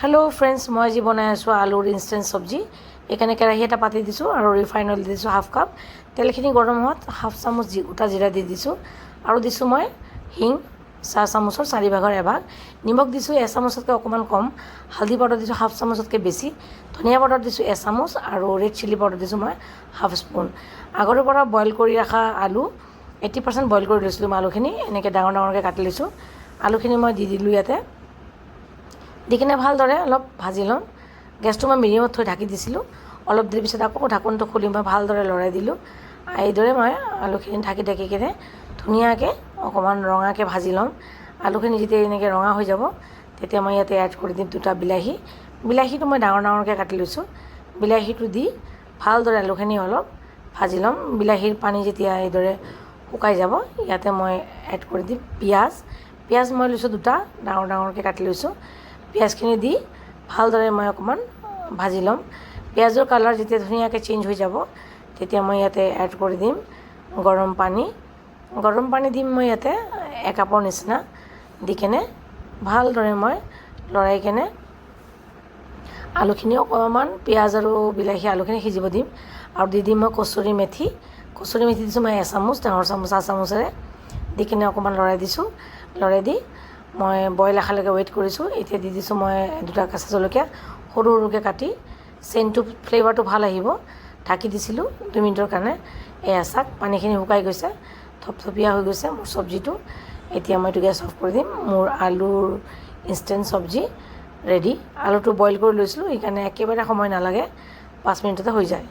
hello friends मैं आज बनाई आसो आलूर इन्स्टेंट सब्जी एखाने केराही एटा पाति दिसो और रिफाइन ऑयल दिसो हाफ कप तेलखिनि गरम होत हाफ चामच गोटा जीरा दी दिसो और दिसो मैं हिंग चार चामचर चारि भागर एभाग निमख दिसो एचामचतके अकमान कम हालधि पाउडार दिसो हाफ चामचतके बेसि धनिया पाउडार दिसो एचामच और रेड चिली पाउडार दिसो मैं हाफ स्पून आगरे परा बयल करि रखा आलू 80% बयल करि लैছিলো मैं आलूखिनि एनेके डाঙर डाঙरके काटि लैছো आलूखिनि मैं दी दिलो याते দি কিনে ভালদৰে অলপ ভাজি ল'ম গেছটো মই মিডিয়ামত থৈ ঢাকি দিছিলোঁ অলপ দেৰি পিছত আকৌ ঢাকনটো খুলি মই ভালদৰে লৰাই দিলোঁ এইদৰে মই আলুখিনি ঢাকি ঢাকি কিনে ধুনীয়াকৈ অকণমান ৰঙাকৈ ভাজি ল'ম আলুখিনি যেতিয়া এনেকৈ ৰঙা হৈ যাব তেতিয়া মই ইয়াতে এড কৰি দিম দুটা বিলাহী বিলাহীটো মই ডাঙৰ ডাঙৰকৈ কাটি লৈছোঁ বিলাহীটো দি ভালদৰে আলুখিনি অলপ ভাজি ল'ম বিলাহীৰ পানী যেতিয়া এইদৰে শুকাই যাব ইয়াতে মই এড কৰি দিম পিঁয়াজ পিঁয়াজ মই লৈছোঁ দুটা ডাঙৰ ডাঙৰকৈ কাটি লৈছোঁ পিঁয়াজখিনি দি ভালদৰে মই অকণমান ভাজি ল'ম পিঁয়াজৰ কালাৰ যেতিয়া ধুনীয়াকৈ চেঞ্জ হৈ যাব তেতিয়া মই ইয়াতে এড কৰি দিম গৰম পানী দিম মই ইয়াতে একাপৰ নিচিনা দি কেনে ভালদৰে মই লৰাই কেনে আলুখিনি অকণমান পিঁয়াজ আৰু বিলাহী আলুখিনি সিজিব দিম আৰু দি দিম মই কচুৰি মেথি দিছোঁ মই এচামুচ ডাঙৰ চামুচ আধা চামুচেৰে দি কিনে অকণমান লৰাই দিছোঁ লৰাই দি মই বইল আখালৈকে ৱেইট কৰিছোঁ এতিয়া দি দিছোঁ মই দুটা কেঁচা জলকীয়া সৰু সৰুকৈ কাটি চেণ্টটো ফ্লেভাৰটো ভাল আহিব ঢাকি দিছিলোঁ 2 মিনিটৰ কাৰণে এয়া চাক পানীখিনি শুকাই গৈছে থপথপীয়া হৈ গৈছে মোৰ চব্জিটো এতিয়া মই এইটো গেছ অফ কৰি দিম মোৰ আলুৰ ইনষ্টেণ্ট চব্জি ৰেডি আলুটো বইল কৰি লৈছিলোঁ সেইকাৰণে একেবাৰে সময় নালাগে 5 মিনিটতে হৈ যায়